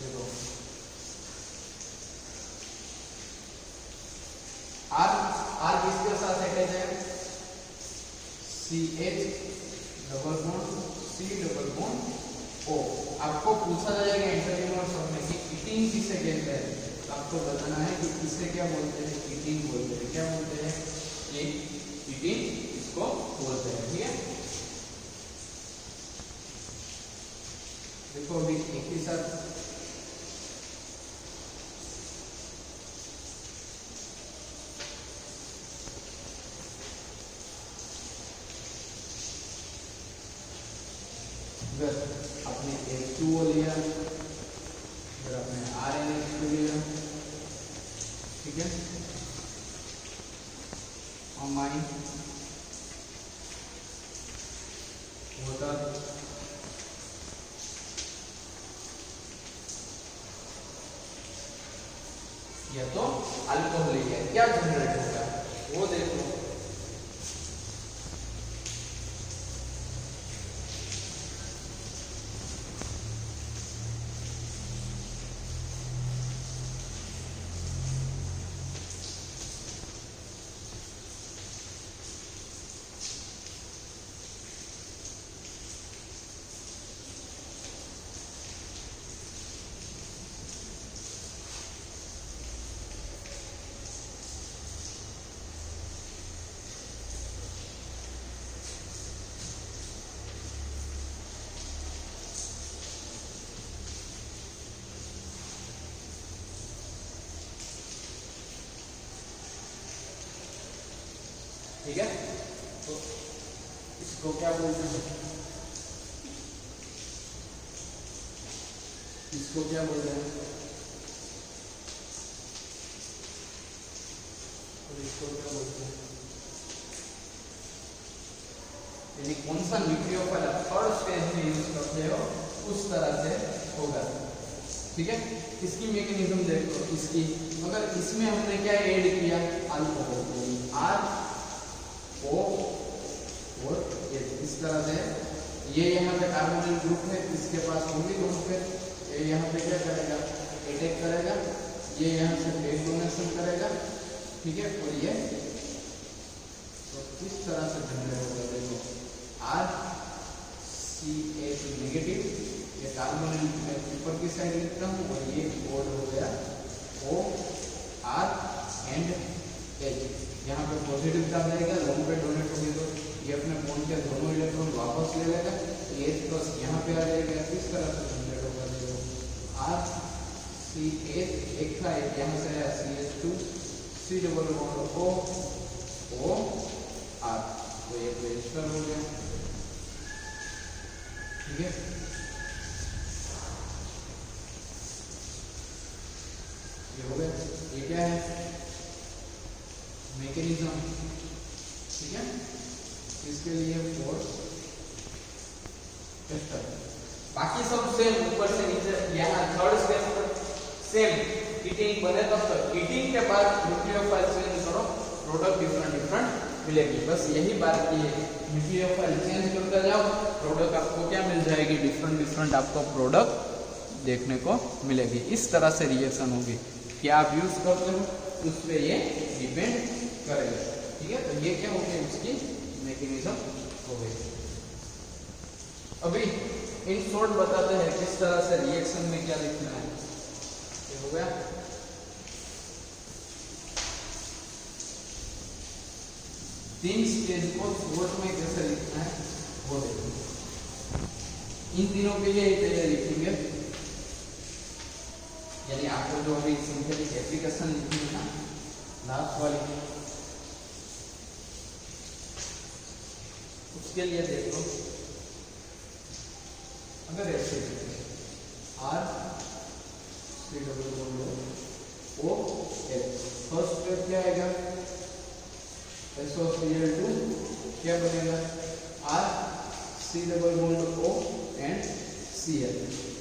देखो R किसके साथ अटैच है, CH double bond C double bond O। आपको पूछा जाएगा इंटरव्यू और सब में कि कीटिंग किसे कहते हैं, तो आपको बताना है कि इसे क्या बोलते हैं, कीटिंग बोलते हैं। क्या बोलते हैं, ये कीटिंग इसको बोलते हैं। ठीक है, देखो अभी एक ही साथ आपने H2O लिया, फिर आपने RNH2 लिया, ठीक है, अमाइन वाटर, या तो अल्कोहल लिया, क्या जनरेट होगा वो देखो। ठीक है, तो इसको क्या बोलते हैं, इसको क्या बोलते हैं, और इसको क्या बोलते हैं, यानी कौन सा न्यूक्लियोफाइल आप थर्ड स्टेज में यूज करते हो उस तरह से होगा। ठीक है, इसकी मैकेनिज्म देखो, इसकी अगर इसमें हमने क्या ऐड किया, अल्कोहल, R O और इस तरह से, ये यहाँ पे कार्बोनिल ग्रुप है, इसके पास होंगे दोनों पे, ये यहाँ पे क्या करेगा, अटैक करेगा, ये यहाँ से ब्लड डोनेशन करेगा। ठीक है, और ये तो इस तरह से जनरेट होगा। देखो RCH नेगेटिव, ये कार्बोनिल मैं ऊपर की साइड लिखता हूँ, और ये बोर्ड हो गया OR एंड H, यहाँ पे पॉजिटिव चार्ज आएगा, लोन पे डोनेट होगी तो ये अपने बॉन्ड के दोनों इलेक्ट्रॉन वापस ले लेगा, H प्लस यहाँ पे आ जाएगा, इस तरह से जनरेट होगा। देखो RCH एक था, एक यहाँ से आया CH2, C double bond OR, तो ये रजिस्टर हो गया। ठीक है, ये हो गया, ये क्या है, मैकेनिज्म। ठीक है, इसके लिए फोर्स टेस्टर, बाकी सब सेम ऊपर से नीचे, यहाँ थर्ड स्टेज पर सेम हीटिंग बने तब तक, हीटिंग के बाद न्यूक्लियोफाइल चेंज करो, प्रोडक्ट डिफरेंट मिलेगी। बस यही बात की है, न्यूक्लियोफाइल चेंज करते जाओ, प्रोडक्ट आपको क्या मिल जाएगी, डिफरेंट आपको प्रोडक्ट देखने को मिलेगी। इस तरह से रिएक्शन होगी, क्या आप यूज करते हो उस पर ये डिपेंड करेगा। ठीक है, तो ये क्या हो गया, उसकी मैकेनिज्म हो गई। अभी इन शॉर्ट बताते हैं किस तरह से रिएक्शन में क्या लिखना है। ये हो गया, तीन स्टेज को शॉर्ट में कैसे लिखना है वो देखो। इन तीनों के लिए पहले लिखेंगे, यानी आपको जो अभी सिंथेटिक एप्लीकेशन लिखनी है ना, लास्ट वाली, उसके लिए देखो, अगर ऐसे RC double bond OH, first step क्या आएगा, SO2 क्या बनेगा, RC double bond O and Cl,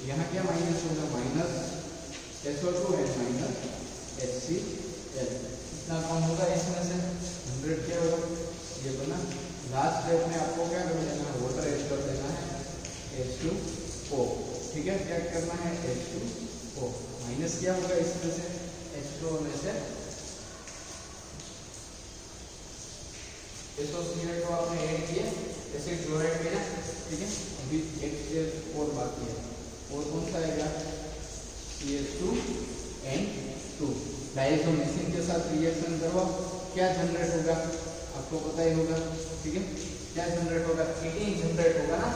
यहाँ क्या माइनस होगा, minus SO2 and minus HCl, इतना कम होगा इसमें से 100 क्या होगा, ये बना। लास्ट स्टेप में आपको क्या कर देना है, वाटर ऐड कर देना है H2O। ठीक है, क्या करना है, H2O माइनस क्या होगा इसमें से, H2O में से एसोसिएट को आपने ऐड किया, एसिड क्लोराइड किया, ठीक है। अभी एक स्टेप और बाकी है, और कौन सा आएगा? CH2N2। डायसोमिथेन के साथ रिएक्शन करवाओ, क्या जनरेट होगा आपको पता ही होगा, ठीक है। क्या जनरेट होगा? कीटीन जनरेट होगा ना,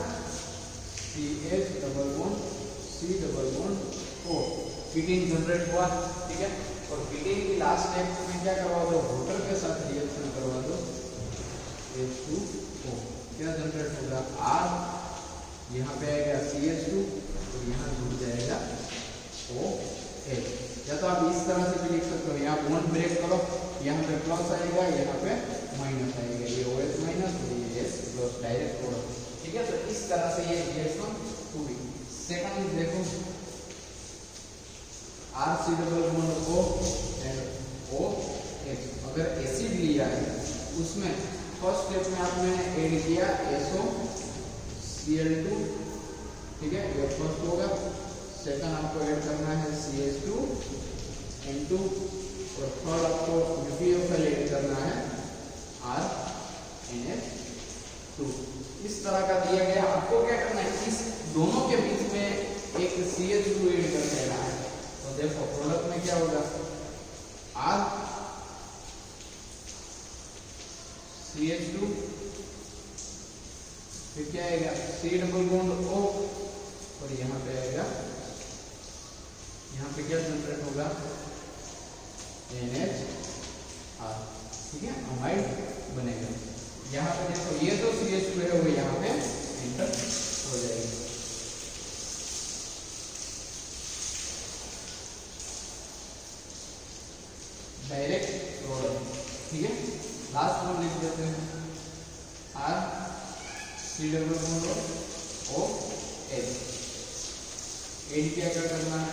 CH double bond C double bond O, ketene generate हुआ, ठीक है। और कीटीन की लास्ट स्टेप में क्या करवा दो? वाटर के साथ रिएक्शन करवा दो, H2O, क्या जनरेट होगा? R, यहाँ पे आएगा CH2 और यहाँ जुड़ जाएगा OH। या तो आप इस तरह से भी लिख सकते हो, यहाँ बॉन्ड ब्रेक करो, यहाँ पे प्लस आएगा, यहाँ पे माइनस आएगा, ये OH माइनस और ये S प्लस, डायरेक्ट प्रोडक्ट, ठीक है। तो इस तरह से ये रिएक्शन हुई। सेकंड देखो, RC double bond O and OH, अगर एसिड लिया है उसमें फर्स्ट स्टेप में आपने ऐड किया SOCl2, ठीक है, ये फर्स्ट होगा। सेकंड आपको ऐड करना है CH2N2 और थर्ड आपको UPFL ऐड करना है RNH2। इस तरह का दिया गया, आपको क्या करना है? इस दोनों के बीच में एक CH2 ऐड कर देना है। तो देखो प्रोडक्ट में क्या होगा? R CH2, फिर क्या आएगा? C डबल बॉन्ड O और यहाँ पे आएगा, यहाँ पे क्या जनरेट होगा? NHR, ठीक है, अमाइड बनेगा। यहाँ पे देखो ये तो CH2 है वो यहाँ पे एंटर हो जाएगी। डायरेक्ट प्रोडक्ट, ठीक है। लास्ट वन लिख देते हैं R C double bond OH, add क्या करना है?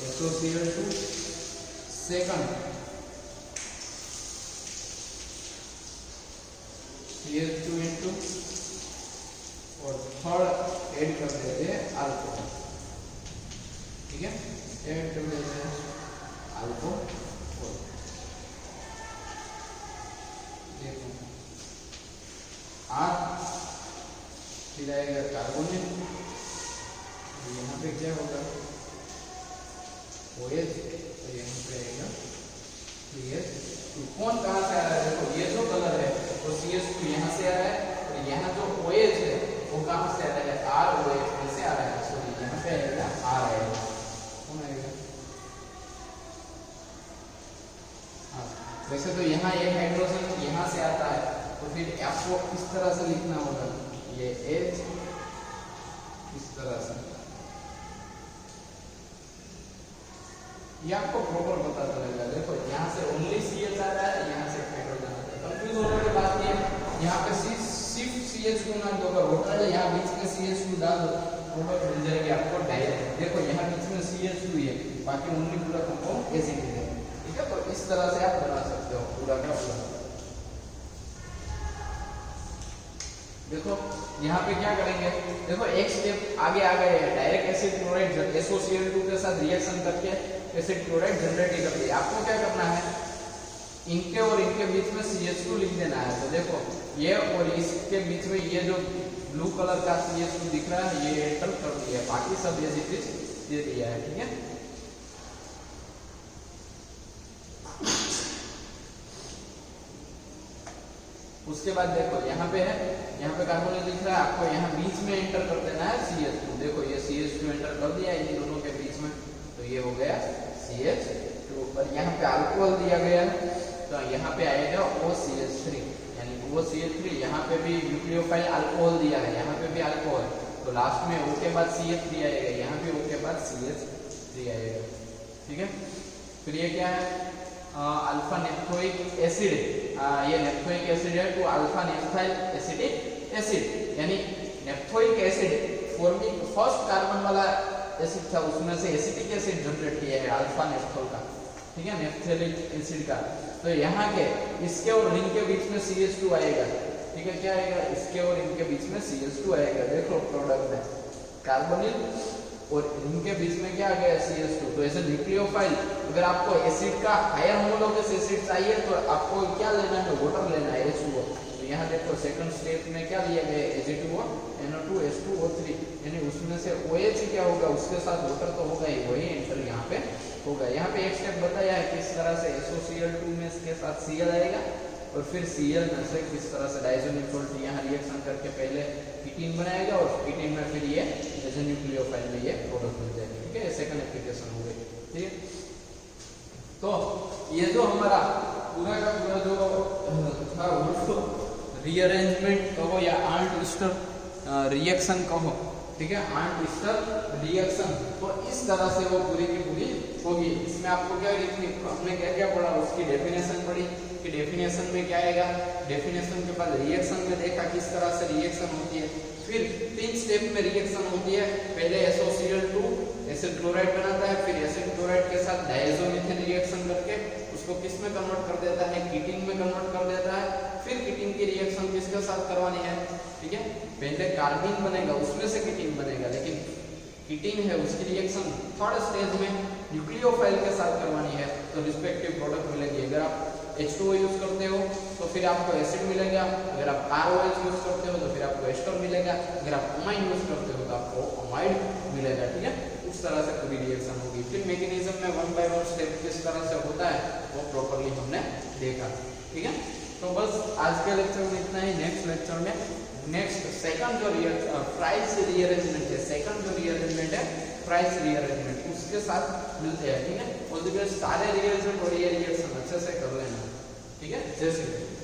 SOCl2, सेकंड CH2N2 और थर्ड ऐड कर देते हैं अल्कोहल, ठीक है। ऐड कर देते हैं अल्कोहल, देखो R फिर आएगा कार्बोनेट, यहाँ पे क्या होगा? OH और यहाँ पे आएगा CH2। कौन कहाँ से आ रहा है? देखो ये जो कलर है वो CH2 यहाँ से आ रहा है और यहाँ जो OH है वो कहाँ से आ रहा है? ROH से आ रहा है, सॉरी यहाँ पे आएगा R आएगा, कौन आएगा? हाँ, वैसे तो यहाँ ये हाइड्रोजन यहाँ से आता है, तो फिर आपको इस तरह से लिखना होगा, ये H इस तरह से, ये आपको प्रॉपर पता चलेगा। देखो यहाँ से ओनली CH आ रहा है, यहाँ से हाइड्रोजन आता है, कंफ्यूज होने की बात नहीं है। यहाँ पे सिर्फ CH2 ना दो, रोटर है यहाँ बीच में CH2 डाल दो, प्रोडक्ट मिल जाएगी आपको डायरेक्ट। देखो यहाँ बीच में CH2 है, बाकी ओनली पूरा कंपाउंड एसिड है, ठीक है। तो इस तरह से आप बना सकते हो पूरा का पूरा। देखो यहाँ पे क्या करेंगे? देखो एक स्टेप आगे आ गए, डायरेक्ट एसिड क्लोराइड SOCl2 के साथ रिएक्शन करके एसिड क्लोराइड जनरेट ही करती है। आपको क्या करना है? इनके और इनके बीच में CH2 लिख देना है। तो देखो ये और इसके बीच में ये जो ब्लू कलर का CH2 दिख रहा है ये एंटर कर दिया है, बाकी सब ये दे दिया है, ठीक है। उसके बाद देखो यहाँ पे है, यहाँ पे कार्बोनेट दिख रहा है, आपको यहाँ बीच में एंटर कर देना है CH2। देखो ये CH2 एंटर कर दिया इन दोनों के बीच में, तो ये हो गया CH2। और यहाँ पे अल्कोहल दिया गया है, तो यहाँ पे आएगा OCH3, यानी OCH3। यहाँ पे भी न्यूक्लियोफाइल अल्कोहल दिया है, यहाँ पे भी अल्कोहल, तो लास्ट में O के बाद CH3 आएगा, यहाँ पे O के बाद CH3 आएगा, ठीक है। फिर ये क्या है? अल्फा नेप्थोइक एसिड, ये नेप्थोइक एसिड है तो अल्फा नेप्थाइल एसिडिक एसिड, यानी नेप्थोइक एसिड फॉर्मिंग फर्स्ट कार्बन वाला एसिड था, उसमें से एसिटिक एसिड जनरेट किया है अल्फा नेप्थोल का, ठीक है, नेप्थेलिक एसिड का। तो यहाँ के इसके और इनके बीच में CH2 आएगा, ठीक है। क्या आएगा? इसके और इनके बीच में CH2 आएगा। देखो प्रोडक्ट में कार्बोनिल और इनके बीच में क्या आ गया CH2। तो ऐसे न्यूक्लियोफाइल अगर आपको एसिड का हायर होमोलोगस एसिड चाहिए तो आपको क्या लेना है, वाटर लेना है H2O। तो यहाँ देखो सेकंड स्टेप में क्या लिया गया है, Ag2O NO2 H2O3, यानी उसमें से OH क्या होगा, उसके साथ वाटर तो होगा ही, वही एंटर यहाँ पे होगा। यहाँ पे एक स्टेप बताया है किस तरह से SOCl2 में इसके साथ Cl आएगा और फिर Cl में से किस तरह से डायज़ोनिल सॉल्ट यहाँ रिएक्शन करके पहले कीटीन बनाएगा और कीटीन में फिर ये एज न्यूक्लियोफाइल में ये प्रोडक्ट बन जाएगा। ठीक है, सेकंड एप्लीकेशन हो गई। ठीक है, तो ये जो हमारा पूरा का पूरा जो था वो रीअरेंजमेंट कहो या आर्नस्ट रिएक्शन कहो, ठीक है, आर्नस्ट रिएक्शन, तो इस तरह से वो पूरी की पूरी होगी। इसमें आपको क्या हमने क्या क्या पढ़ा, उसकी डेफिनेशन पढ़ी कि डेफिनेशन में क्या आएगा, डेफिनेशन के बाद रिएक्शन में देखा किस तरह से रिएक्शन होती है, फिर 3 स्टेप में रिएक्शन होती है। पहले SOCl2 एसिड क्लोराइड बनाता है, फिर एसिड क्लोराइड के साथ डायज़ोमीथेन रिएक्शन करके उसको किस में कन्वर्ट कर देता है, कीटीन में कन्वर्ट कर देता है। फिर कीटीन की रिएक्शन किसके साथ करवानी है, ठीक है, पहले कार्बीन बनेगा उसमें से कीटीन बनेगा, लेकिन कीटीन है उसकी रिएक्शन थर्ड स्टेज में न्यूक्लियोफाइल के साथ करवानी है, तो रिस्पेक्टिव प्रोडक्ट मिलेगी। अगर आप H2O यूज करते हो तो फिर आपको एसिड मिलेगा, अगर आप ROH यूज करते हो तो फिर आपको एस्टर मिलेगा, अगर आप अमाइन यूज करते हो तो आपको अमाइड मिलेगा। ठीक है, उस तरह से पूरी रिएक्शन होगी। फिर मैकेनिज्म में 1 बाय 1 स्टेप किस तरह से होता है वो प्रॉपर्ली हमने देखा। ठीक है, तो बस आज के लेक्चर में इतना ही। नेक्स्ट लेक्चर में नेक्स्ट सेकंड जो प्राइस रीअरेंजमेंट है, सेकंड जो रीअरेंजमेंट है प्राइस रीअरेंजमेंट, उसके साथ मिलते हैं। ठीक है, और सारे रिएक्शन और ये रिएक्शन अच्छे से कर लेना। ठीक है, जय श्री कृष्ण।